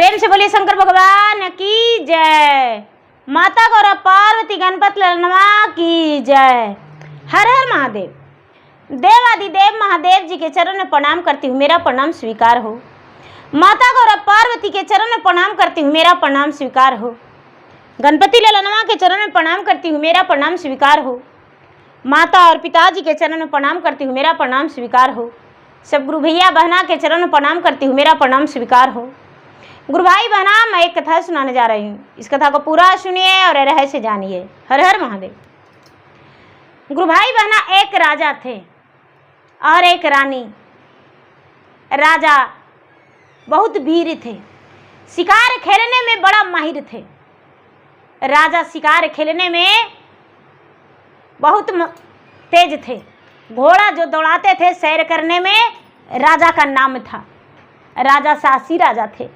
प्रेम से बोलिए शंकर भगवान की जय। माता गौरा पार्वती गणपति ललनवा की जय। हर हर महादेव। देवादिदेव महादेव जी के चरण में प्रणाम करती हूँ, मेरा प्रणाम स्वीकार हो। माता गौरा पार्वती के चरण में प्रणाम करती हूँ, मेरा प्रणाम स्वीकार हो। गणपति ललनवा के चरण में प्रणाम करती हूँ, मेरा प्रणाम स्वीकार हो। माता और पिताजी के चरण में प्रणाम करती हूँ, मेरा प्रणाम स्वीकार हो। सब गुरु भैया बहना के चरण में प्रणाम करती हूँ, मेरा प्रणाम स्वीकार हो। गुरु भाई बहना, मैं एक कथा सुनाने जा रही हूँ। इस कथा को पूरा सुनिए और रहस्य जानिए। हर हर महादेव। गुरु भाई बहना, एक राजा थे और एक रानी। राजा बहुत वीर थे, शिकार खेलने में बड़ा माहिर थे। राजा शिकार खेलने में बहुत तेज थे। घोड़ा जो दौड़ाते थे, सैर करने में राजा का नाम था। राजा साहसी राजा थे।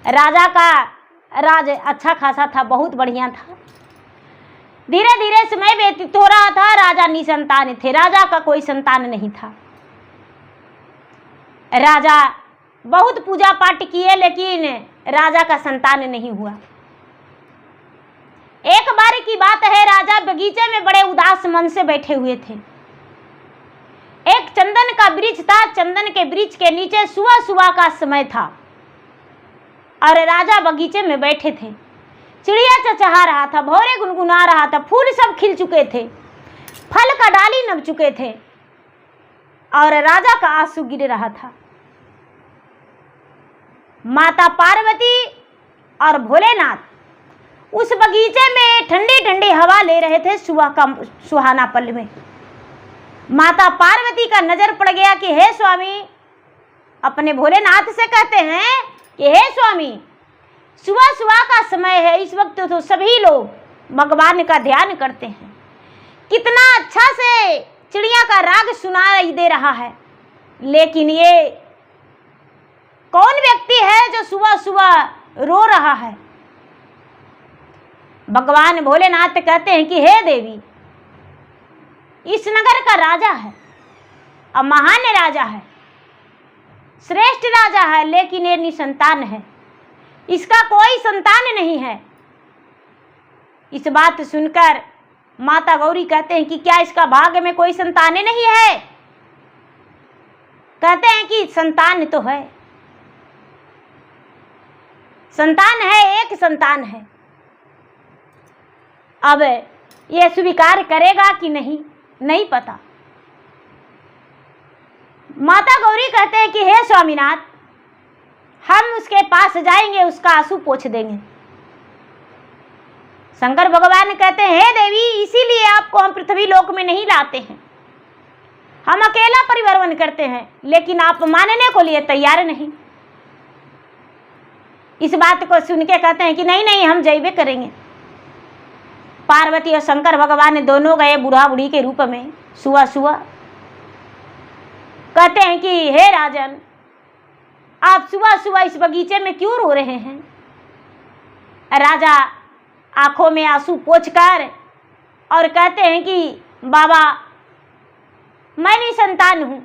राजा का राज अच्छा खासा था, बहुत बढ़िया था। धीरे धीरे समय व्यतीत हो रहा था। राजा निसंतान थे, राजा का कोई संतान नहीं था। राजा बहुत पूजा पाठ किए, लेकिन राजा का संतान नहीं हुआ। एक बार की बात है, राजा बगीचे में बड़े उदास मन से बैठे हुए थे। एक चंदन का वृक्ष था। चंदन के वृक्ष के नीचे सुबह सुबह का समय था और राजा बगीचे में बैठे थे। चिड़िया चहचहा रहा था, भौरे गुनगुना रहा था, फूल सब खिल चुके थे, फल का डाली नम चुके थे और राजा का आंसू गिर रहा था। माता पार्वती और भोलेनाथ उस बगीचे में ठंडी ठंडी हवा ले रहे थे सुबह का सुहाना पल में। माता पार्वती का नजर पड़ गया कि हे स्वामी, अपने भोलेनाथ से कहते हैं कि हे स्वामी, सुबह सुबह का समय है, इस वक्त तो सभी लोग भगवान का ध्यान करते हैं। कितना अच्छा से चिड़िया का राग सुनाई दे रहा है, लेकिन ये कौन व्यक्ति है जो सुबह सुबह रो रहा है? भगवान भोलेनाथ कहते हैं कि हे देवी, इस नगर का राजा है और महान राजा है, श्रेष्ठ राजा है, लेकिन ये निसंतान है, इसका कोई संतान नहीं है। इस बात सुनकर माता गौरी कहते हैं कि क्या इसका भाग्य में कोई संतान नहीं है? कहते हैं कि संतान तो है, संतान है, एक संतान है। अब ये स्वीकार करेगा कि नहीं पता। माता गौरी कहते हैं कि हे स्वामीनाथ, हम उसके पास जाएंगे, उसका आंसू पोंछ देंगे। शंकर भगवान कहते हैं हे देवी, इसीलिए आपको हम पृथ्वी लोक में नहीं लाते हैं। हम अकेला परिवर्तन करते हैं, लेकिन आप मानने को लिए तैयार नहीं। इस बात को सुन के कहते हैं कि नहीं, हम जैबे करेंगे। पार्वती और शंकर भगवान दोनों गए बूढ़ा बूढ़ी के रूप में सुबह सुबह। कहते हैं कि हे राजन, आप सुबह सुबह इस बगीचे में क्यों रो रहे हैं? राजा आंखों में आंसू पोंछकर और कहते हैं कि बाबा, मैं निसंतान हूं,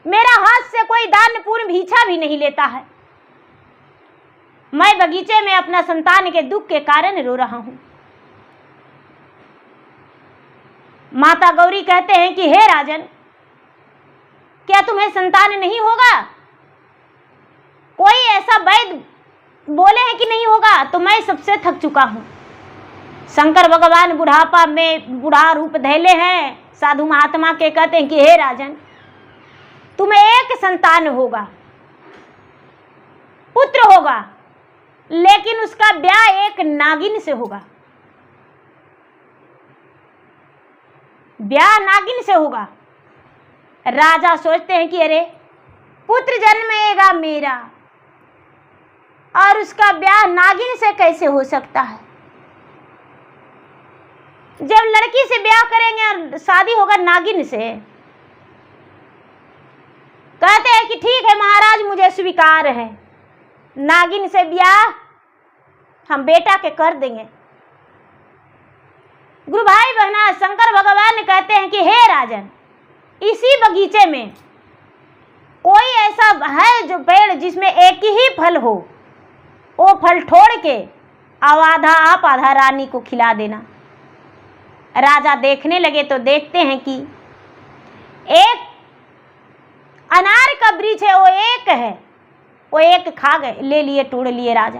मेरा हाथ से कोई दान पुण्य भिक्षा भी नहीं लेता है। मैं बगीचे में अपना संतान के दुख के कारण रो रहा हूं। माता गौरी कहते हैं कि हे राजन, क्या तुम्हें संतान नहीं होगा? कोई ऐसा वैद्य बोले हैं कि नहीं होगा, तो मैं सबसे थक चुका हूं। शंकर भगवान बुढ़ापा में बूढ़ा रूप धैले हैं, साधु महात्मा के कहते हैं कि हे राजन, तुम्हें एक संतान होगा, पुत्र होगा, लेकिन उसका ब्याह एक नागिन से होगा। ब्याह नागिन से होगा। राजा सोचते हैं कि अरे, पुत्र जन्मेगा मेरा और उसका ब्याह नागिन से कैसे हो सकता है? जब लड़की से ब्याह करेंगे और शादी होगा नागिन से। कहते हैं कि ठीक है महाराज, मुझे स्वीकार है, नागिन से ब्याह हम बेटा के कर देंगे। गुरु भाई बहना, शंकर भगवान कहते हैं कि हे राजन, इसी बगीचे में कोई ऐसा है जो पेड़ जिसमें एक ही फल हो, वो फल छोड़ के अब आधा आप आधा रानी को खिला देना। राजा देखने लगे तो देखते हैं कि एक अनार का वृक्ष है, वो एक है, वो एक खा गए, ले लिए, तोड़ लिए राजा।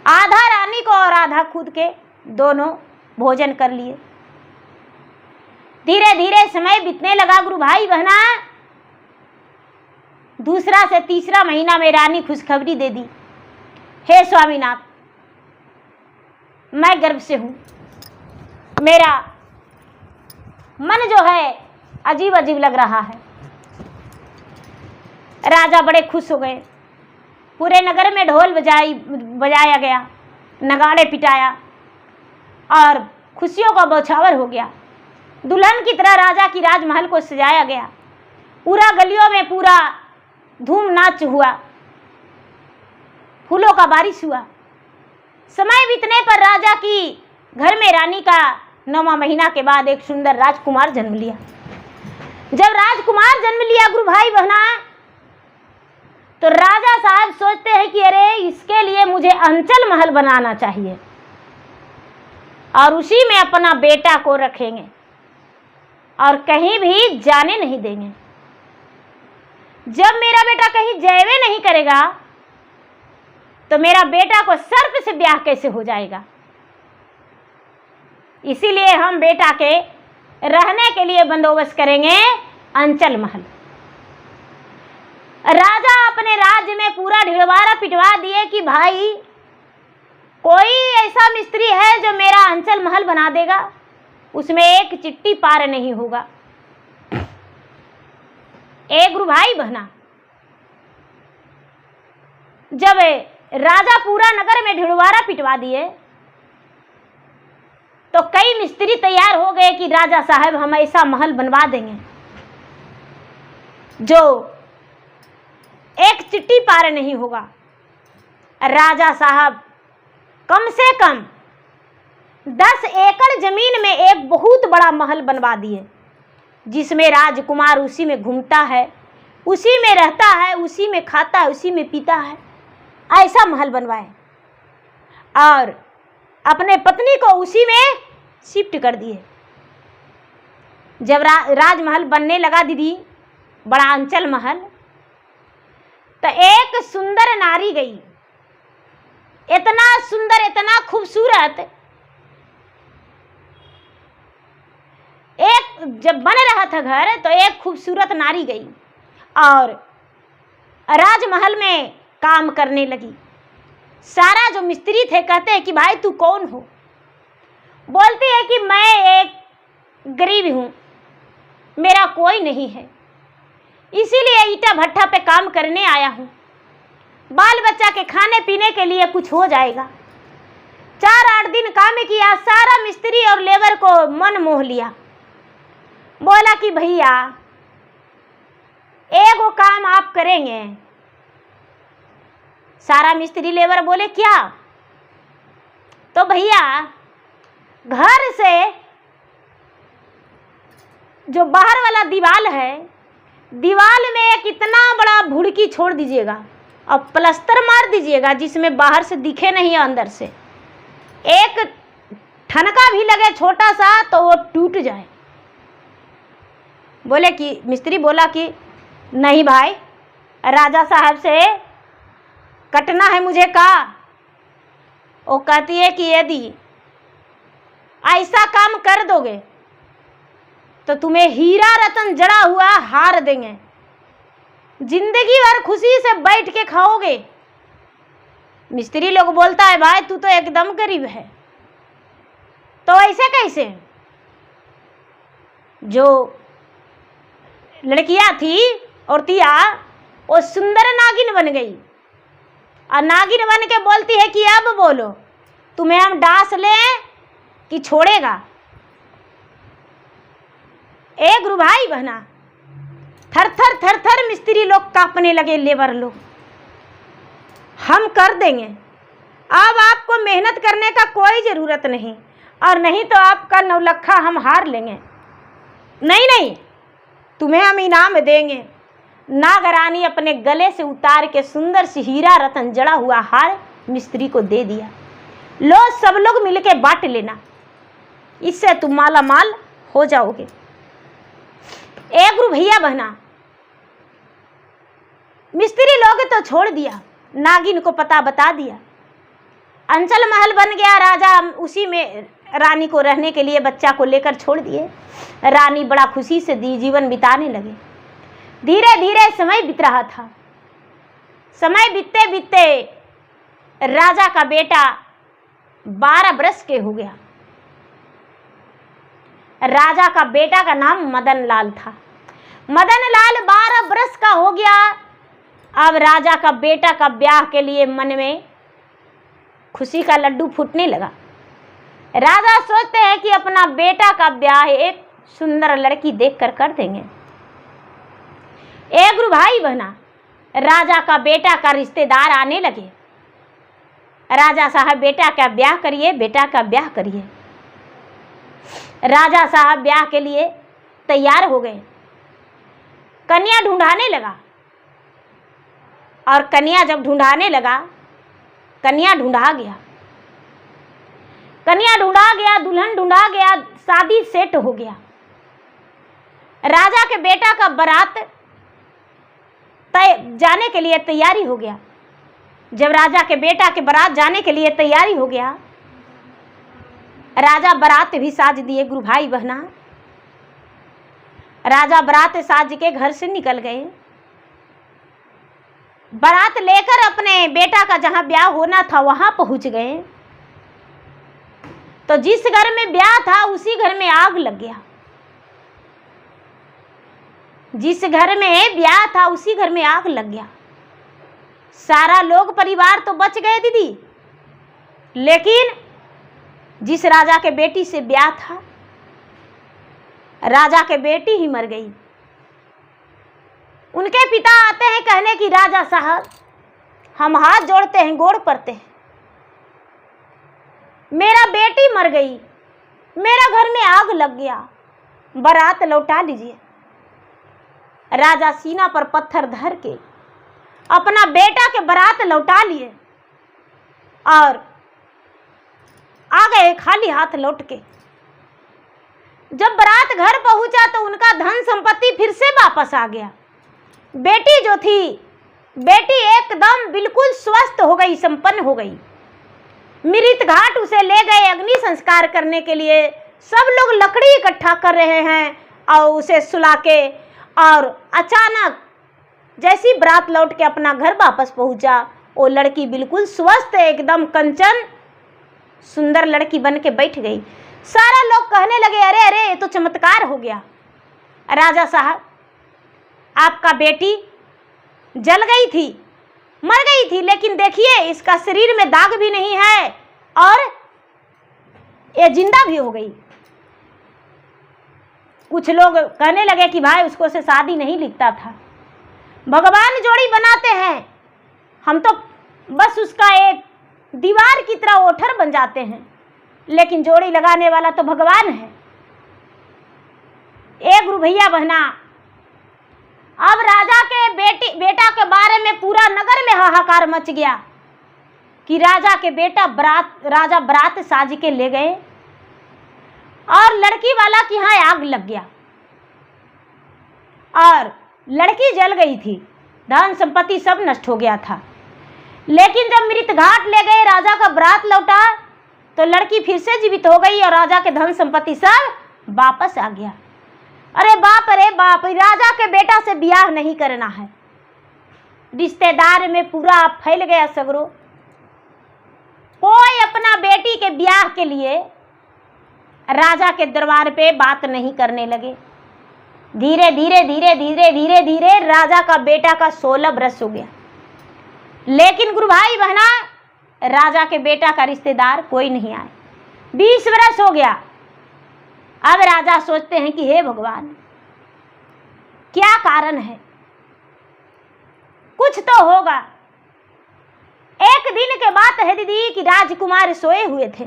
आधा रानी को और आधा खुद के, दोनों भोजन कर लिए। धीरे धीरे समय बीतने लगा गुरु भाई बहना। दूसरा से तीसरा महीना में रानी खुशखबरी दे दी, हे स्वामीनाथ, मैं गर्भ से हूं, मेरा मन जो है अजीब अजीब लग रहा है। राजा बड़े खुश हो गए। पूरे नगर में ढोल बजाया गया, नगाड़े पिटाया और खुशियों का बौछावर हो गया। दुल्हन की तरह राजा की राजमहल को सजाया गया। पूरा गलियों में पूरा धूम नाच हुआ, फूलों का बारिश हुआ। समय बीतने पर राजा की घर में रानी का 9वां महीना के बाद एक सुंदर राजकुमार जन्म लिया। जब राजकुमार जन्म लिया गुरु भाई बहना, तो राजा साहब सोचते हैं कि अरे इसके लिए मुझे अंचल महल बनाना चाहिए और उसी में अपना बेटा को रखेंगे और कहीं भी जाने नहीं देंगे। जब मेरा बेटा कहीं जावे नहीं करेगा तो मेरा बेटा को सर्प से ब्याह कैसे हो जाएगा। इसीलिए हम बेटा के रहने के लिए बंदोबस्त करेंगे अंचल महल। राजा अपने राज्य में पूरा ढिलवारा पिटवा दिए कि भाई कोई ऐसा मिस्त्री है जो मेरा अंचल महल बना देगा, उसमें एक चिट्ठी पार नहीं होगा। एक गुरु भाई बहना, जब राजा पूरा नगर में ढिलवारा पिटवा दिए तो कई मिस्त्री तैयार हो गए कि राजा साहब हम ऐसा महल बनवा देंगे जो एक चिट्ठी पार नहीं होगा। राजा साहब कम से कम 10 एकड़ जमीन में एक बहुत बड़ा महल बनवा दिए, जिसमें राजकुमार उसी में घूमता है, उसी में रहता है, उसी में खाता है, उसी में पीता है। ऐसा महल बनवाए और अपने पत्नी को उसी में शिफ्ट कर दिए। जब राजमहल बनने लगा दीदी, बड़ा अंचल महल, तो एक सुंदर नारी गई, इतना सुंदर, इतना खूबसूरत। एक जब बन रहा था घर तो एक खूबसूरत नारी गई और राजमहल में काम करने लगी। सारा जो मिस्त्री थे कहते हैं कि भाई तू कौन हो? बोलती है कि मैं एक गरीब हूँ, मेरा कोई नहीं है, इसीलिए ईटा भट्ठा पे काम करने आया हूँ। बाल बच्चा के खाने पीने के लिए कुछ हो जाएगा। 4-8 दिन काम किया, सारा मिस्त्री और लेबर को मन मोह लिया। बोला कि भैया एक वो काम आप करेंगे। सारा मिस्त्री लेबर बोले क्या? तो भैया घर से जो बाहर वाला दीवार है, दीवार में एक इतना बड़ा भुड़की छोड़ दीजिएगा और प्लास्टर मार दीजिएगा जिसमें बाहर से दिखे नहीं अंदर से। एक ठनका भी लगे छोटा सा तो वो टूट जाए। बोले कि मिस्त्री बोला कि नहीं भाई, राजा साहब से कटना है मुझे का। वो कहती है कि यदि ऐसा काम कर दोगे तो तुम्हें हीरा रतन जड़ा हुआ हार देंगे, जिंदगी भर खुशी से बैठ के खाओगे। मिस्त्री लोग बोलता है भाई तू तो एकदम गरीब है। तो ऐसे कैसे? जो लड़कियां थी औरतिया, वो सुंदर नागिन बन गई और नागिन बन के बोलती है कि अब बोलो तुम्हें हम डांस लें कि छोड़ेगा। एक गुरु भाई बहना, थर थर मिस्त्री लोग कांपने लगे, लेबर लोग। हम कर देंगे, अब आपको मेहनत करने का कोई ज़रूरत नहीं, और नहीं तो आपका 9 लाख हम हार लेंगे। नहीं नहीं, तुम्हें हम इनाम देंगे। नागरानी अपने गले से उतार के सुंदर से हीरा रतन जड़ा हुआ हार मिस्त्री को दे दिया। लो सब लोग मिलके बांट लेना, इससे तुम माला माल हो जाओगे। एक गुरु भैया बहना, मिस्त्री लोग तो छोड़ दिया, नागिन को पता बता दिया। अंचल महल बन गया, राजा उसी में रानी को रहने के लिए बच्चा को लेकर छोड़ दिए। रानी बड़ा खुशी से जीवन बिताने लगे। धीरे धीरे समय बीत रहा था। समय बीतते बीतते राजा का बेटा 12 वर्ष के हो गया। राजा का बेटा का नाम मदन लाल था। मदन लाल 12 वर्ष का हो गया। अब राजा का बेटा का ब्याह के लिए मन में खुशी का लड्डू फूटने लगा। राजा सोचते हैं कि अपना बेटा का ब्याह एक सुंदर लड़की देखकर कर देंगे। एक गुरु भाई बहना, राजा का बेटा का रिश्तेदार आने लगे। राजा साहब बेटा का ब्याह करिए, बेटा का ब्याह करिए। राजा साहब ब्याह के लिए तैयार हो गए। कन्या ढूंढाने लगा, और कन्या जब ढूंढाने लगा, कन्या ढूंढा गया। कन्या ढूंढा गया, दुल्हन ढूंढा गया, शादी सेट हो गया। राजा के बेटा का बारात जाने के लिए तैयारी हो गया। जब राजा के बेटा के बारात जाने के लिए तैयारी हो गया, राजा बारात भी साज दिए। गुरु भाई बहना, राजा बारात साज के घर से निकल गए। बारात लेकर अपने बेटा का जहां ब्याह होना था वहां पहुंच गए, तो जिस घर में ब्याह था उसी घर में आग लग गया। जिस घर में ब्याह था उसी घर में आग लग गया। सारा लोग परिवार तो बच गए दीदी, लेकिन जिस राजा के बेटी से ब्याह था, राजा के बेटी ही मर गई। उनके पिता आते हैं कहने कि राजा साहब, हम हाथ जोड़ते हैं, गोड़ पड़ते हैं, मेरा बेटी मर गई, मेरा घर में आग लग गया, बारात लौटा लीजिए। राजा सीना पर पत्थर धर के अपना बेटा के बारात लौटा लिए और आ गए खाली हाथ लौट के। जब बारात घर पहुंचा तो उनका धन संपत्ति फिर से वापस आ गया। बेटी जो थी, बेटी एकदम बिल्कुल स्वस्थ हो गई, संपन्न हो गई। मृत घाट उसे ले गए अग्नि संस्कार करने के लिए। सब लोग लकड़ी इकट्ठा कर रहे हैं और उसे सुला के, और अचानक जैसी बारात लौट के अपना घर वापस पहुंचा, वो लड़की बिल्कुल स्वस्थ, एकदम कंचन सुंदर लड़की बन के बैठ गई। सारा लोग कहने लगे, अरे अरे ये तो चमत्कार हो गया। राजा साहब, आपका बेटी जल गई थी, मर गई थी, लेकिन देखिए इसका शरीर में दाग भी नहीं है और ये जिंदा भी हो गई। कुछ लोग कहने लगे कि भाई उसको से शादी नहीं लिखता था, भगवान जोड़ी बनाते हैं, हम तो बस उसका एक दीवार की तरह ओठर बन जाते हैं, लेकिन जोड़ी लगाने वाला तो भगवान है। एक गुरु भैया बहना, अब राजा के बेटा के बारे में पूरा नगर में हाहाकार मच गया कि राजा के बेटा राजा बारात साज के ले गए और लड़की वाला के यहाँ आग लग गया और लड़की जल गई थी, धन संपत्ति सब नष्ट हो गया था। लेकिन जब मृत घाट ले गए, राजा का बारात लौटा तो लड़की फिर से जीवित हो गई और राजा के धन संपत्ति सब वापस आ गया। अरे बाप, राजा के बेटा से ब्याह नहीं करना है। रिश्तेदार में पूरा फैल गया सगरो। कोई अपना बेटी के ब्याह के लिए राजा के दरबार पे बात नहीं करने लगे। धीरे धीरे राजा का बेटा का 16 वर्ष हो गया, लेकिन गुरु भाई बहना, राजा के बेटा का रिश्तेदार कोई नहीं आए। 20 वर्ष हो गया। अब राजा सोचते हैं कि हे भगवान, क्या कारण है, कुछ तो होगा। एक दिन के बात है दीदी कि राजकुमार सोए हुए थे।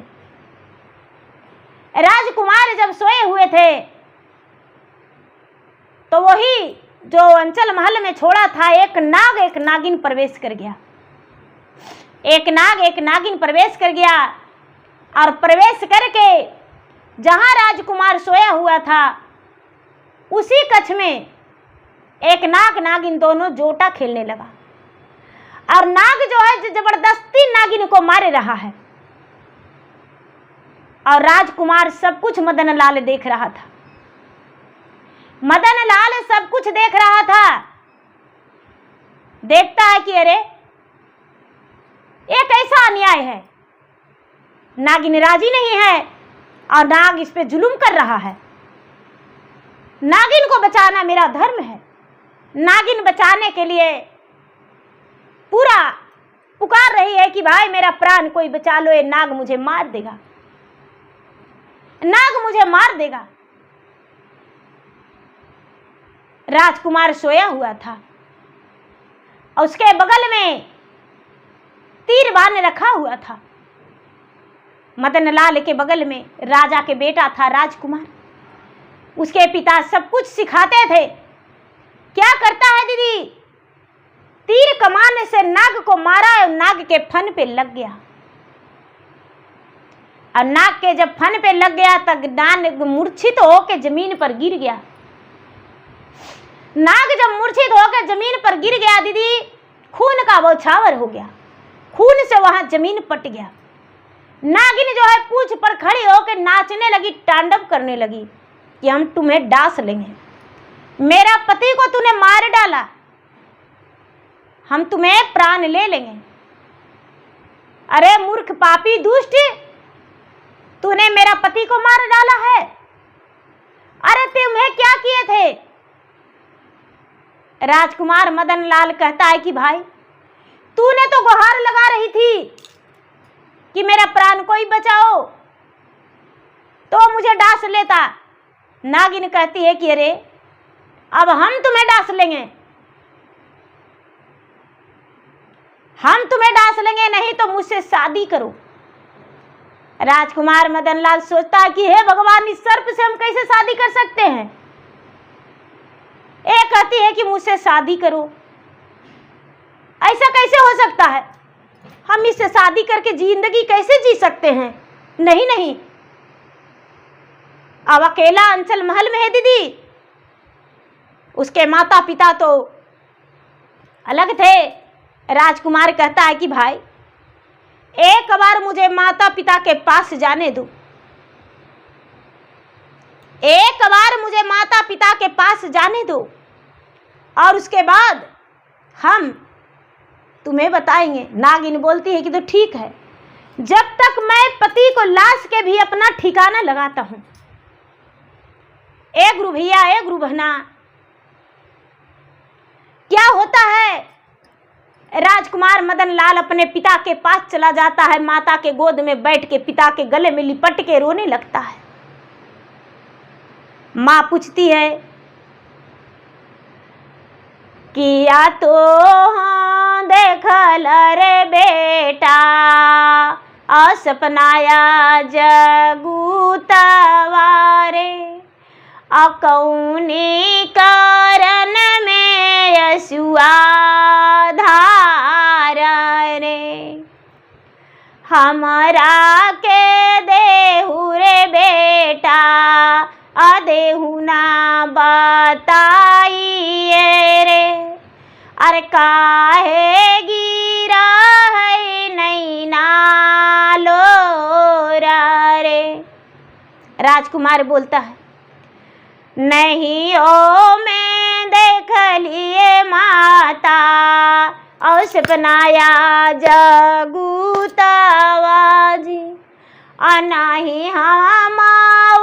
राजकुमार जब सोए हुए थे तो वही जो अंचल महल में छोड़ा था, एक नाग एक नागिन प्रवेश कर गया। एक नाग एक नागिन प्रवेश कर गया और प्रवेश करके जहां राजकुमार सोया हुआ था उसी कक्ष में एक नाग नागिन दोनों जोटा खेलने लगा। और नाग जो है जबरदस्ती नागिन को मारे रहा है और राजकुमार सब कुछ मदन लाल देख रहा था। मदन लाल सब कुछ देख रहा था। देखता है कि अरे ये कैसा अन्याय है, नागिन राजी नहीं है और नाग इस पे जुल्म कर रहा है। नागिन को बचाना मेरा धर्म है। नागिन बचाने के लिए पूरा पुकार रही है कि भाई मेरा प्राण कोई बचा लो, ये नाग मुझे मार देगा, नाग मुझे मार देगा। राजकुमार सोया हुआ था और उसके बगल में तीर बाण रखा हुआ था। मदन लाल के बगल में राजा के बेटा था राजकुमार। उसके पिता सब कुछ सिखाते थे। क्या करता है दीदी, तीर कमान से नाग को मारा और नाग के फन पे लग गया। और नाग के जब फन पे लग गया तब नाग मूर्छित होकर जमीन पर गिर गया। नाग जब मूर्छित होकर जमीन पर गिर गया दीदी, खून का बौछावर हो गया, खून से वहां जमीन पट गया। नागिन जो है पूंछ पर खड़ी होकर नाचने लगी, तांडव करने लगी कि हम तुम्हें डांस लेंगे, मेरा पति को तूने मार डाला, हम तुम्हें प्राण ले लेंगे। अरे मूर्ख पापी दुष्ट, तूने मेरा पति को मार डाला है। अरे तुम्हें क्या किए थे? राजकुमार मदन लाल कहता है कि भाई तूने तो गुहार लगा रही थी कि मेरा प्राण कोई बचाओ, तो मुझे डांस लेता। नागिन कहती है कि अरे अब हम तुम्हें डांस लेंगे, हम तुम्हें डांस लेंगे, नहीं तो मुझसे शादी करो। राजकुमार मदन लाल सोचता है कि हे भगवान, इस सर्प से हम कैसे शादी कर सकते हैं। एक कहती है कि मुझसे शादी करो, ऐसा कैसे हो सकता है, हम इससे शादी करके जिंदगी कैसे जी सकते हैं। नहीं नहीं, अब अकेला अंचल महल में है दीदी, उसके माता पिता तो अलग थे। राजकुमार कहता है कि भाई एक बार मुझे माता पिता के पास जाने दो, एक बार मुझे माता पिता के पास जाने दो और उसके बाद हम तुम्हें बताएंगे। नागिन बोलती है कि तो ठीक है, जब तक मैं पति को लाश के भी अपना ठिकाना लगाता हूं। ए गुरु भैया, ए गुरु बहना, क्या होता है, राजकुमार मदन लाल अपने पिता के पास चला जाता है, माता के गोद में बैठ के पिता के गले में लिपट के रोने लगता है। माँ पूछती है कि या तो हाँ देखल रे बेटा, और सपनाया जगूतवारे, कौनी कारण में यसुआ धार रे, हमारा के देहु रे बेटा, अदेहु ना बताइए रे, अरे काहे गिरा है नहीं नालो रे। राजकुमार बोलता है नहीं ओ मैं देख लिए माता, और सपनाया जगूतवाजी, अनाही हम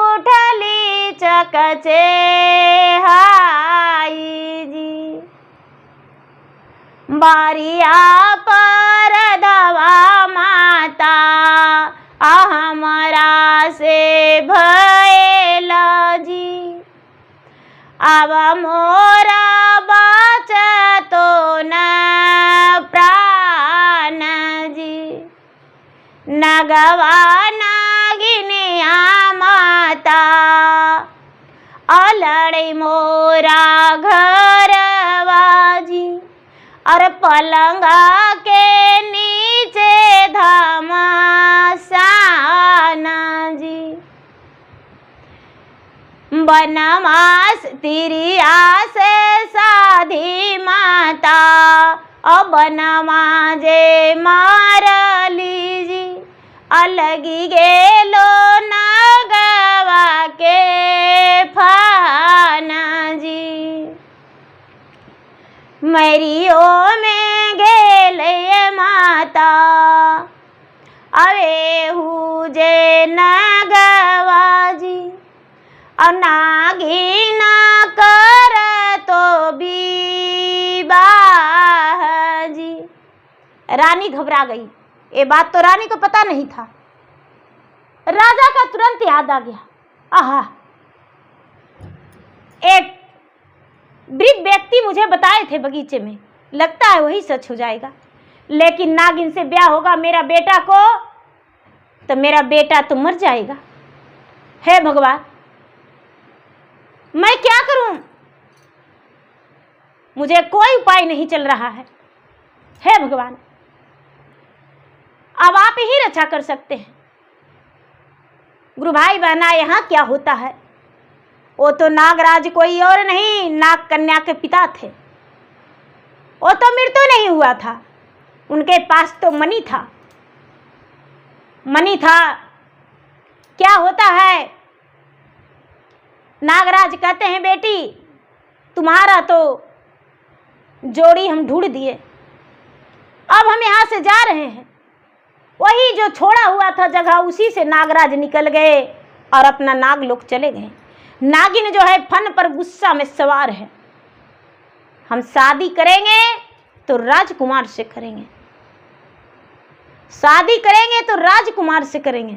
उठली चकचे हाई जी, बारिया पर दवा माता, हमरा से भयल जी, अब मोरा बचतो न प्राण जी, नगवा नागिनिया माता, अलड़े मोरा घर पलंगा के नीचे धमसाना जी। बनवास तिरिया से साधी माता अब नमाजे मारली जी। अलगी गेलो नगवा के फाना जी। मरियो में गेले माता अवे हुजे नगवा जी। और नागिन कर तो विवाह जी। रानी घबरा गई। ये बात तो रानी को पता नहीं था। राजा का तुरंत याद आ गया, आहा, एक वृद्ध व्यक्ति मुझे बताए थे बगीचे में, लगता है वही सच हो जाएगा। लेकिन नागिन से ब्याह होगा मेरा बेटा को तो मेरा बेटा तो मर जाएगा। हे भगवान, मैं क्या करूं? मुझे कोई उपाय नहीं चल रहा है। हे भगवान, अब आप ही रक्षा कर सकते हैं। गुरु भाई बहना, यहाँ क्या होता है? वो तो नागराज कोई और नहीं, नाग कन्या के पिता थे। वो तो मृत्यु नहीं हुआ था, उनके पास तो मणि था। मणि था। क्या होता है, नागराज कहते हैं बेटी तुम्हारा तो जोड़ी हम ढूंढ दिए, अब हम यहाँ से जा रहे हैं। वही जो छोड़ा हुआ था जगह, उसी से नागराज निकल गए और अपना नागलोक चले गए। नागिन जो है फन पर गुस्सा में सवार है। हम शादी करेंगे तो राजकुमार से करेंगे, शादी करेंगे तो राजकुमार से करेंगे।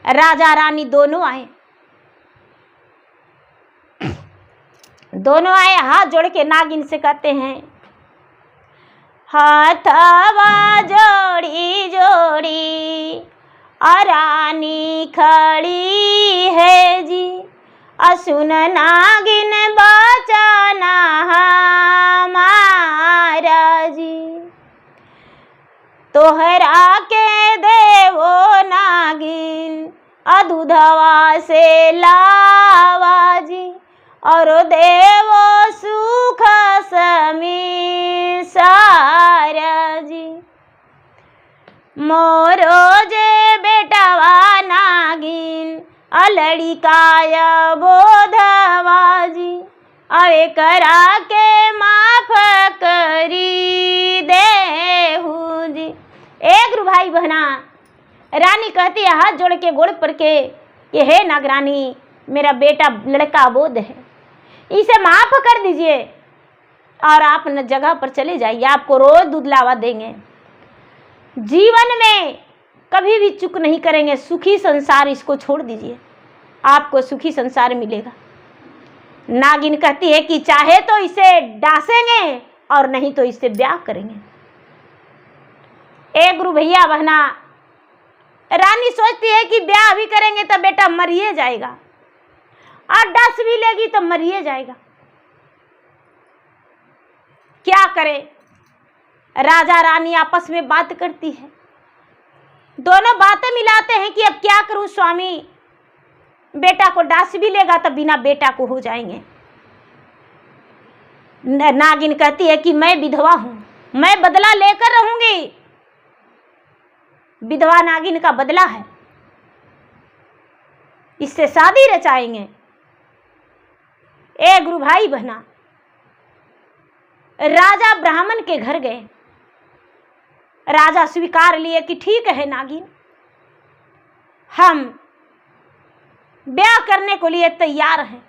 राजा रानी दोनों आए, दोनों आए, हाथ जोड़ के नागिन से कहते हैं, हाथवा जोड़ी जोड़ी रानी खड़ी है जी। असुन नागिन बचाना हमारा जी। तोहरा के देवो नागिन दूधवा से लावा जी। और देवो सुख समी सारा जी। मोरो जे बेटवा नागिन लड़िकाय बोधवा जी। अवे करा के माफ करी देहू जी। एक गुरु भाई बहना, रानी कहती है हाथ जोड़ के गोड़ पर के, ये है नागरानी मेरा बेटा लड़का अबोध है, इसे माफ कर दीजिए और आप न जगह पर चले जाइए, आपको रोज दूध लावा देंगे। जीवन में कभी भी चूक नहीं करेंगे, सुखी संसार इसको छोड़ दीजिए, आपको सुखी संसार मिलेगा। नागिन कहती है कि चाहे तो इसे डांसेंगे और नहीं तो इससे ब्याह करेंगे। ए गुरु भैया बहना, रानी सोचती है कि ब्याह भी करेंगे तो बेटा मरिए जाएगा और डांस भी लेगी तो मरिए जाएगा। क्या करे? राजा रानी आपस में बात करती है, दोनों बातें मिलाते हैं कि अब क्या करूं स्वामी, बेटा को डांस भी लेगा तो बिना बेटा को हो जाएंगे। नागिन कहती है कि मैं विधवा हूं, मैं बदला लेकर रहूंगी। विधवा नागिन का बदला है, इससे शादी रचाएंगे। ए गुरु भाई बहना, राजा ब्राह्मण के घर गए। राजा स्वीकार लिए कि ठीक है नागिन, हम ब्याह करने को लिए तैयार हैं,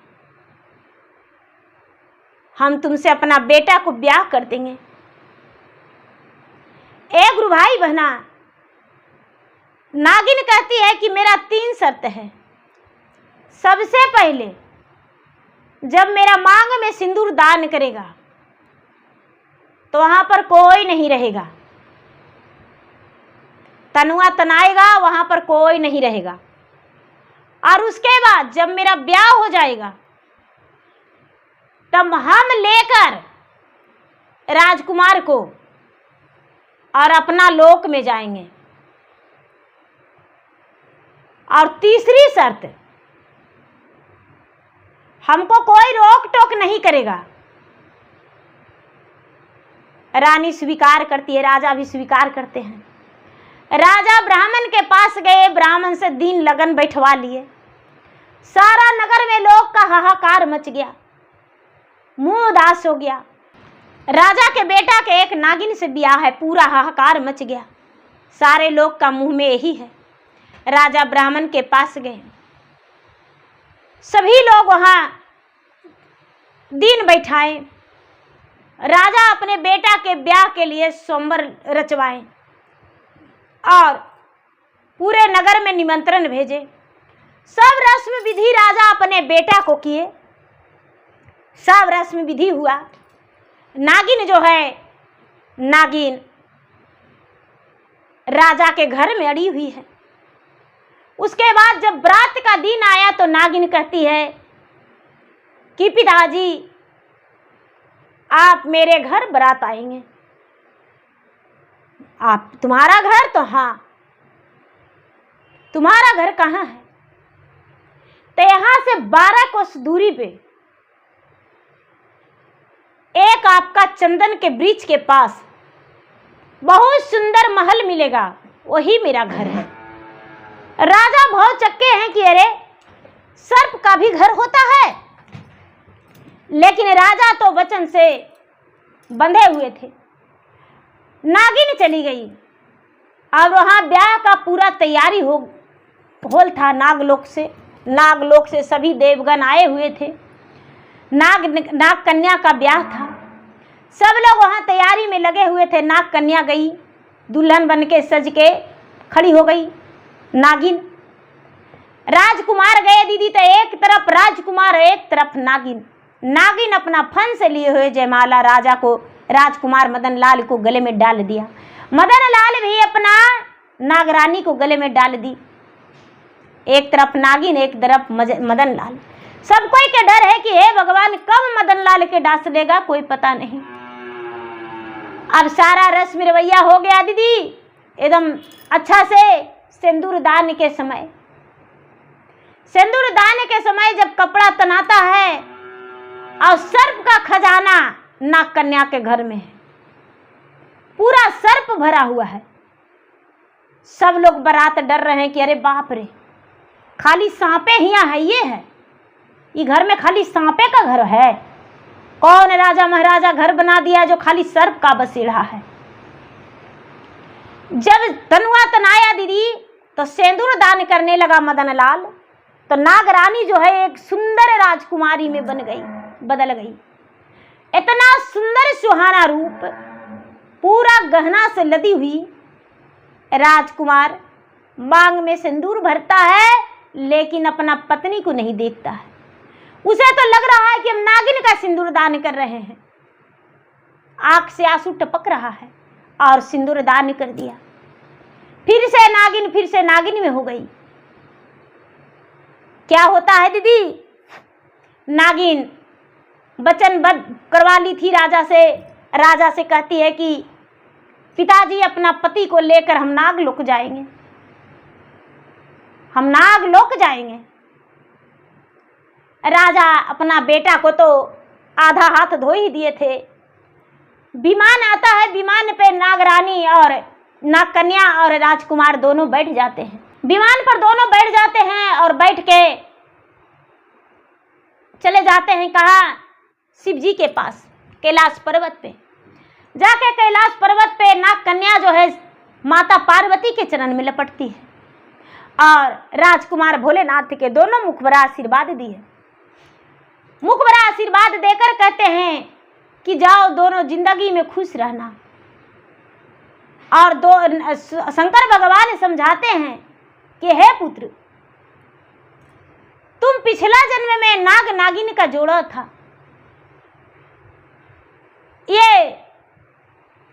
हम तुमसे अपना बेटा को ब्याह कर देंगे। ए गुरु भाई बहना, नागिन कहती है कि मेरा 3 शर्त है। सबसे पहले जब मेरा मांग में सिंदूर दान करेगा तो वहां पर कोई नहीं रहेगा, तनुआ तनाएगा वहां पर कोई नहीं रहेगा। और उसके बाद जब मेरा ब्याह हो जाएगा तब हम लेकर राजकुमार को और अपना लोक में जाएंगे। और तीसरी शर्त, हमको कोई रोक टोक नहीं करेगा। रानी स्वीकार करती है, राजा भी स्वीकार करते हैं। राजा ब्राह्मण के पास गए, ब्राह्मण से दिन लगन बैठवा लिए। सारा नगर में लोग का हाहाकार मच गया, मुंह उदास हो गया। राजा के बेटा के एक नागिन से ब्याह है, पूरा हाहाकार मच गया। सारे लोग का मुंह में यही है। राजा ब्राह्मण के पास गए, सभी लोग वहां दिन बैठाए। राजा अपने बेटा के ब्याह के लिए स्वयंवर रचवाए और पूरे नगर में निमंत्रण भेजे। सब रस्म विधि राजा अपने बेटा को किए, सब रस्म विधि हुआ। नागिन जो है, नागिन राजा के घर में अड़ी हुई है। उसके बाद जब बारात का दिन आया तो नागिन कहती है कि पिताजी आप मेरे घर बारात आएंगे। आप, तुम्हारा घर? तो हाँ। तुम्हारा घर कहाँ है? तो यहां से 12 कोस दूरी पे एक आपका चंदन के वृक्ष के पास बहुत सुंदर महल मिलेगा, वही मेरा घर है। राजा बहुत चक्के हैं कि अरे सर्प का भी घर होता है, लेकिन राजा तो वचन से बंधे हुए थे। नागिन चली गई और वहां ब्याह का पूरा तैयारी होल था। नागलोक से सभी देवगण आए हुए थे। नाग कन्या का ब्याह था। सब लोग वहां तैयारी में लगे हुए थे। नाग कन्या गई, दुल्हन बन के सज के खड़ी हो गई नागिन। राजकुमार गए दीदी, तो एक तरफ राजकुमार, एक तरफ नागिन। नागिन अपना फन से लिए हुए जयमाला राजा को, राजकुमार मदन लाल को गले में डाल दिया। मदन लाल भी अपना नागरानी को गले में डाल दी। एक तरफ नागिन, एक तरफ मदन लाल। सब कोई के डर है कि हे भगवान कब मदन लाल के डांस लेगा, कोई पता नहीं। अब सारा रस्म रवैया हो गया दीदी, एकदम अच्छा से। सिंदूर दान के समय, सिंदूर दान के समय जब कपड़ा तनाता है और सर्प का खजाना नाग कन्या के घर में है, पूरा सर्प भरा हुआ है। सब लोग बारात डर रहे हैं कि अरे बाप रे, खाली सांपे ही है, ये घर में खाली सांपे का घर है। कौन राजा महाराजा घर बना दिया जो खाली सर्प का बसेड़ा है। जब तनुआ तनाया दीदी, तो सिंदूर दान करने लगा मदन लाल, तो नागरानी जो है एक सुंदर राजकुमारी में बदल गई। इतना सुंदर सुहाना रूप, पूरा गहना से लदी हुई। राजकुमार मांग में सिंदूर भरता है, लेकिन अपना पत्नी को नहीं देखता है। उसे तो लग रहा है कि हम नागिन का सिंदूर दान कर रहे हैं। आंख से आंसू टपक रहा है और सिंदूर दान कर दिया। फिर से नागिन में हो गई। क्या होता है दीदी, नागिन वचनबद्ध करवा ली थी राजा से। राजा से कहती है कि पिताजी अपना पति को लेकर हम नागलोक जाएंगे, हम नागलोक जाएंगे। राजा अपना बेटा को तो आधा हाथ धो ही दिए थे। विमान आता है, विमान पे नागरानी और नागकन्या और राजकुमार दोनों बैठ जाते हैं। विमान पर दोनों बैठ जाते हैं और बैठ के चले जाते हैं कहाँ, शिव जी के पास, कैलाश पर्वत पे। जाके कैलाश पर्वत पे नागकन्या जो है माता पार्वती के चरण में लपटती है और राजकुमार भोलेनाथ के दोनों मुखबरा आशीर्वाद दिए। मुखबरा आशीर्वाद देकर कहते हैं कि जाओ दोनों जिंदगी में खुश रहना। और शंकर भगवान समझाते हैं कि हे पुत्र, तुम पिछला जन्म में नाग नागिन का जोड़ा था, ये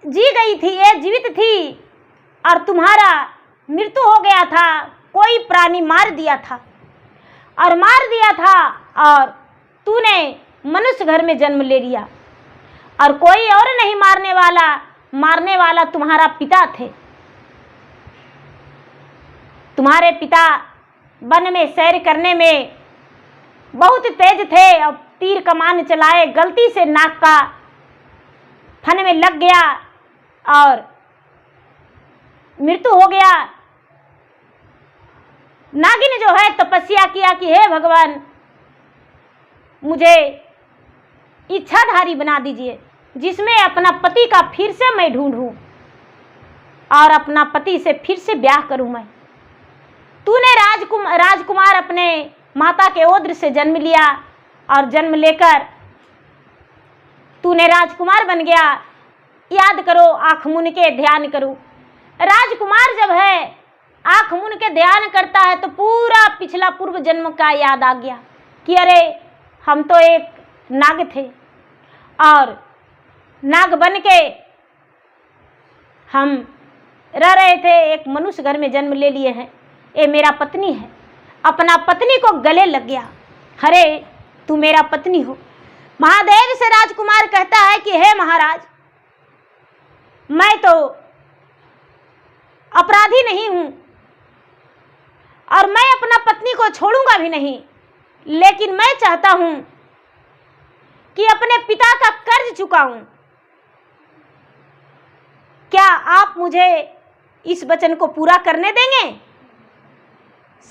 जी गई थी, ये जीवित थी और तुम्हारा मृत्यु हो गया था। कोई प्राणी मार दिया था और तूने मनुष्य घर में जन्म ले लिया और कोई और नहीं मारने वाला तुम्हारा पिता थे। तुम्हारे पिता वन में सैर करने में बहुत तेज थे और तीर कमान चलाए, गलती से नाक का फन में लग गया और मृत्यु हो गया। नागिन जो है तपस्या किया कि हे भगवान, मुझे इच्छाधारी बना दीजिए, जिसमें अपना पति का फिर से मैं ढूंढूं और अपना पति से फिर से ब्याह करूं मैं। तूने राजकुमार अपने माता के ओद्र से जन्म लिया और जन्म लेकर तूने राजकुमार बन गया। याद करो, आँख मूंद के ध्यान करो। राजकुमार जब है आँख मूंद के ध्यान करता है तो पूरा पिछला पूर्व जन्म का याद आ गया कि अरे हम तो एक नाग थे और नाग बन के हम रह रहे थे, एक मनुष्य घर में जन्म ले लिए हैं, ये मेरा पत्नी है। अपना पत्नी को गले लग गया, अरे तू मेरा पत्नी हो। महादेव से राजकुमार कहता है कि हे महाराज, मैं तो अपराधी नहीं हूं और मैं अपना पत्नी को छोड़ूंगा भी नहीं, लेकिन मैं चाहता हूं कि अपने पिता का कर्ज चुकाऊं। क्या आप मुझे इस वचन को पूरा करने देंगे?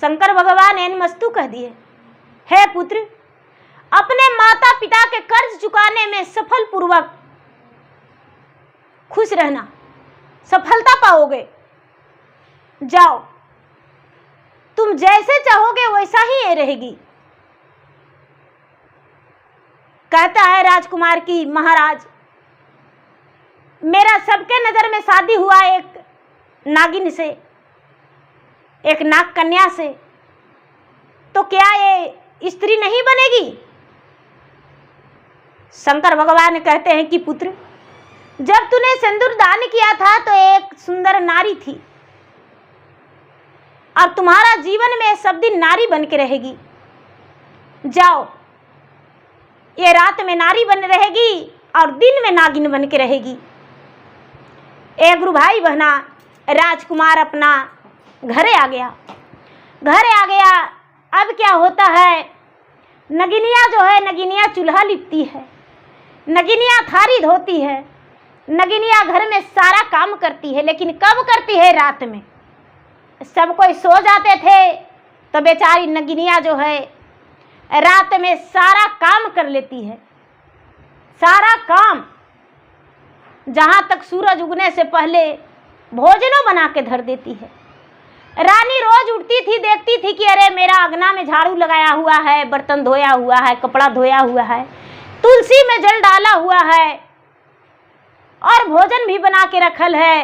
शंकर भगवान एनमस्तु कह दिए, हे पुत्र, अपने माता पिता के कर्ज चुकाने में सफल पूर्वक खुश रहना, सफलता पाओगे। जाओ, तुम जैसे चाहोगे वैसा ही ये रहेगी। कहता है राजकुमार की महाराज, मेरा सबके नजर में शादी हुआ एक नागिन से, एक नाग कन्या से, तो क्या ये स्त्री नहीं बनेगी? शंकर भगवान कहते हैं कि पुत्र, जब तूने सिंदूर दान किया था तो एक सुंदर नारी थी और तुम्हारा जीवन में सब दिन नारी बन के रहेगी। जाओ, ये रात में नारी बन रहेगी और दिन में नागिन बन के रहेगी। ए गुरु भाई बहना, राजकुमार अपना घरे आ गया। अब क्या होता है, नगिनिया जो है, नगिनिया चूल्हा लिपती है, नगिनिया थारी धोती है, नगिनिया घर में सारा काम करती है, लेकिन कब करती है? रात में। सब कोई सो जाते थे तो बेचारी नगिनिया जो है रात में सारा काम कर लेती है, सारा काम। जहाँ तक सूरज उगने से पहले भोजनों बना के धर देती है। रानी रोज उठती थी, देखती थी कि अरे मेरा अंगना में झाड़ू लगाया हुआ है, बर्तन धोया हुआ है, कपड़ा धोया हुआ है, तुलसी में जल डाला हुआ है और भोजन भी बना के रखल है।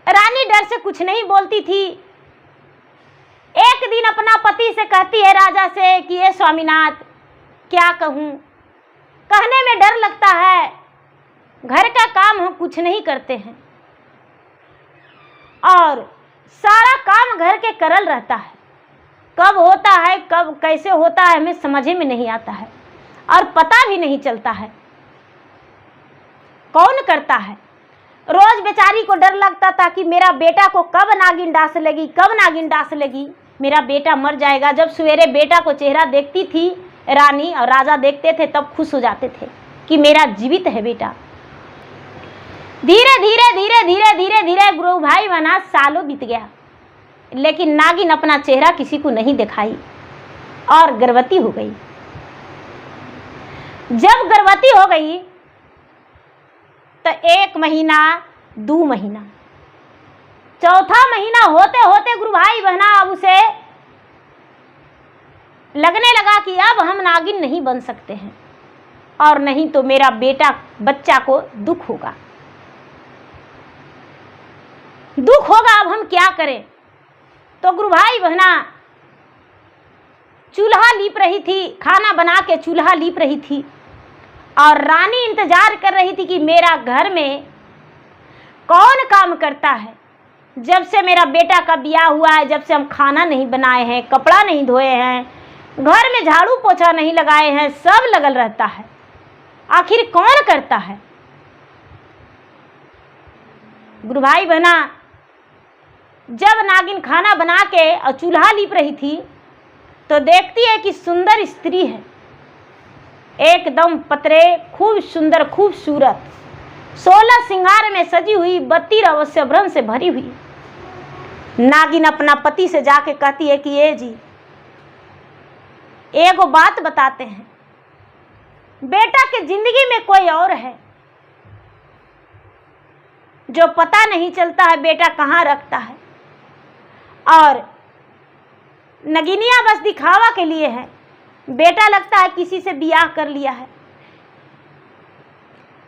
रानी डर से कुछ नहीं बोलती थी। एक दिन अपना पति से कहती है राजा से कि ये स्वामीनाथ, क्या कहूँ, कहने में डर लगता है, घर का काम हम कुछ नहीं करते हैं और सारा काम घर के करल रहता है, कब होता है कब कैसे होता है हमें समझ में नहीं आता है और पता भी नहीं चलता है कौन करता है। रोज बेचारी को डर लगता था कि मेरा बेटा को कब नागिन डांस लेगी, कब नागिन डांस लेगी, मेरा बेटा मर जाएगा। जब सवेरे बेटा को चेहरा देखती थी रानी और राजा देखते थे तब खुश हो जाते थे कि मेरा जीवित है बेटा। धीरे धीरे धीरे धीरे धीरे धीरे गुरु भाई बना, सालों बीत गया, लेकिन नागिन अपना चेहरा किसी को नहीं दिखाई और गर्भवती हो गई। जब गर्भवती हो गई तो 1 महीना, 2 महीना, चौथा महीना होते होते गुरु भाई बहना अब उसे लगने लगा कि अब हम नागिन नहीं बन सकते हैं और नहीं तो मेरा बेटा बच्चा को दुख होगा, अब हम क्या करें। तो गुरु भाई बहना चूल्हा लीप रही थी, खाना बना के चूल्हा लीप रही थी और रानी इंतजार कर रही थी कि मेरा घर में कौन काम करता है। जब से मेरा बेटा का ब्याह हुआ है, जब से हम खाना नहीं बनाए हैं, कपड़ा नहीं धोए हैं, घर में झाड़ू पोछा नहीं लगाए हैं, सब लगल रहता है। आखिर कौन करता है? गुरु भाई बहना, जब नागिन खाना बना के और चूल्हा लीप रही थी तो देखती है कि सुंदर स्त्री है, एकदम पतरे, खूब सुंदर, खूबसूरत, 16 श्रृंगार में सजी हुई, 32 अवश्यभ्रम से भरी हुई। नागिन अपना पति से जाके कहती है कि ये जी, एगो बात बताते हैं, बेटा के जिंदगी में कोई और है जो पता नहीं चलता है बेटा कहाँ रखता है, और नगिनिया बस दिखावा के लिए है, बेटा लगता है किसी से ब्याह कर लिया है।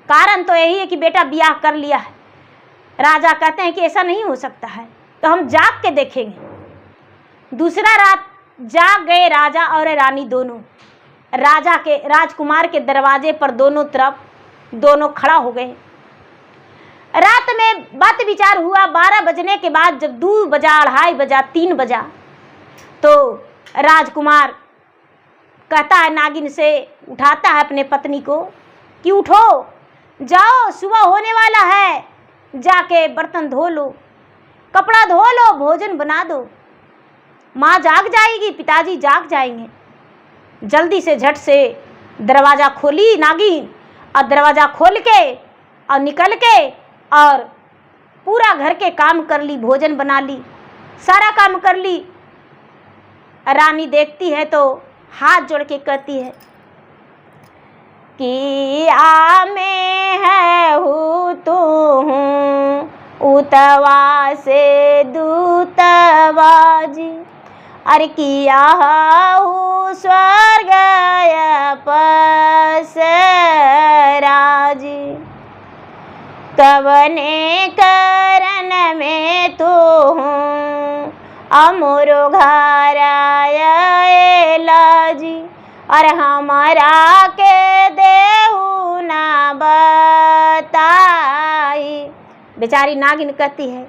कारण तो यही है कि बेटा ब्याह कर लिया है। राजा कहते हैं कि ऐसा नहीं हो सकता है, तो हम जाग के देखेंगे। दूसरा रात जाग गए राजा और रानी दोनों। राजकुमार के दरवाजे पर दोनों तरफ दोनों खड़ा हो गए। रात में बात विचार हुआ। 12 बजने के बाद जब 2 बजा, 2:30 बजा, 3 बजा, तो राजकुमार कहता है नागिन से, उठाता है अपने पत्नी को कि उठो, जाओ, सुबह होने वाला है, जाके बर्तन धो लो, कपड़ा धो लो, भोजन बना दो। माँ जाग जाएगी, पिताजी जाग जाएंगे। जल्दी से झट से दरवाज़ा खोली नागिन, और दरवाज़ा खोल के और निकल के और पूरा घर के काम कर ली, भोजन बना ली, सारा काम कर ली। रानी देखती है तो हाथ जोड़ के कहती है कि आ में है हूँ तू हूँ उतवा से दूतवा जी, अरे किया हूँ स्वर्ग पसरा जी, कवने करन में तू हूँ अमोरो घर आयला जी, अरे हमारा के देहू ना बताई। बेचारी नागिन कहती है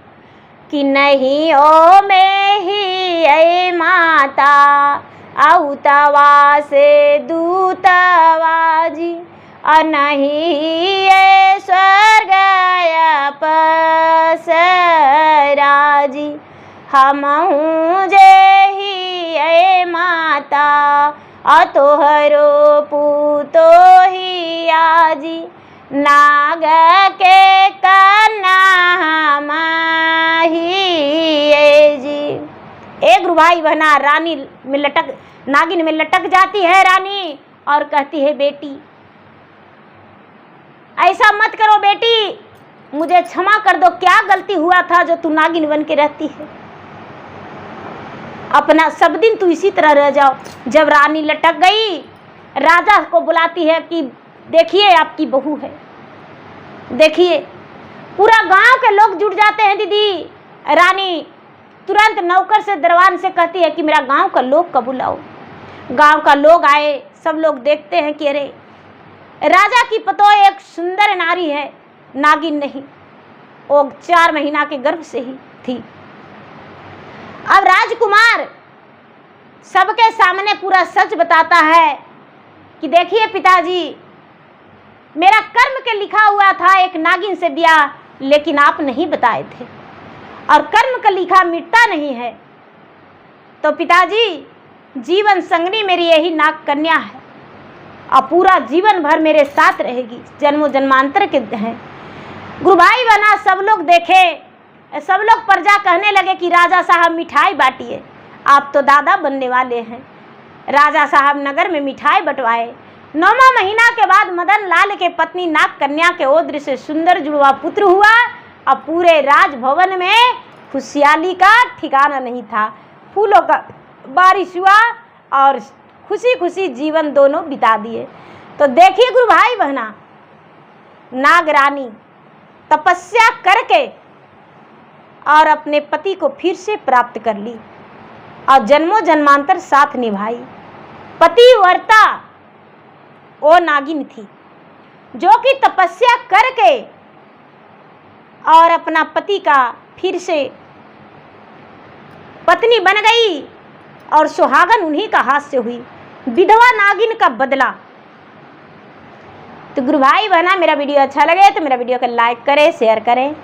कि नहीं ओ में ही ऐ माता औतवा से दूतवा जी, और नहीं ये स्वर्ग पसरा जी, हम हूँ जे ही ऐ माता और तोहरो पूतो ही आजी, नाग के कन्ना हम ही जी। एक रुभाई बहना रानी में लटक, नागिन में लटक जाती है रानी और कहती है बेटी ऐसा मत करो बेटी, मुझे क्षमा कर दो, क्या गलती हुआ था जो तू नागिन बन के रहती है, अपना सब दिन तू इसी तरह रह जाओ। जब रानी लटक गई, राजा को बुलाती है कि देखिए आपकी बहू है, देखिए। पूरा गांव के लोग जुट जाते हैं दीदी। रानी तुरंत नौकर से, दरबान से कहती है कि मेरा गांव का लोग को बुलाओ। गांव का लोग आए, सब लोग देखते हैं कि अरे राजा की पतोह एक सुंदर नारी है, नागिन नहीं, वो 4 महीना के गर्भ से ही थी। अब राजकुमार सबके सामने पूरा सच बताता है कि देखिए पिताजी, मेरा कर्म के लिखा हुआ था एक नागिन से ब्याह, लेकिन आप नहीं बताए थे, और कर्म का लिखा मिटता नहीं है। तो पिताजी, जीवन संगनी मेरी यही नाग कन्या है और पूरा जीवन भर मेरे साथ रहेगी, जन्मों जन्मांतर के हैं। गुरु भाई बना सब लोग देखे, सब लोग प्रजा कहने लगे कि राजा साहब मिठाई बांटिए, आप तो दादा बनने वाले हैं। राजा साहब नगर में मिठाई बंटवाए। 9वां महीना के बाद मदन लाल के पत्नी नाग कन्या के ओद्र से सुंदर जुड़वा पुत्र हुआ और पूरे राजभवन में खुशहाली का ठिकाना नहीं था। फूलों का बारिश हुआ और खुशी खुशी जीवन दोनों बिता दिए। तो देखिए गुरु भाई बहना, नाग रानी तपस्या करके और अपने पति को फिर से प्राप्त कर ली और जन्मों जन्मांतर साथ निभाई। पतिव्रता वो नागिन थी जो कि तपस्या करके और अपना पति का फिर से पत्नी बन गई और सुहागन उन्हीं का हाथ से हुई। विधवा नागिन का बदला। तो गुरु भाई बहना मेरा वीडियो अच्छा लगे तो मेरा वीडियो को लाइक करें, शेयर करें।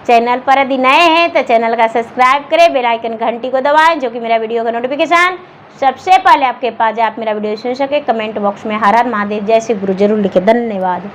चैनल पर यदि नए हैं तो चैनल का सब्सक्राइब करें, बेल आइकन घंटी को दबाएं, जो कि मेरा वीडियो का नोटिफिकेशन सबसे पहले आपके पास जाए, आप मेरा वीडियो सुन सके। कमेंट बॉक्स में हर हर महादेव जय श्री गुरु जरूर लिखे। धन्यवाद।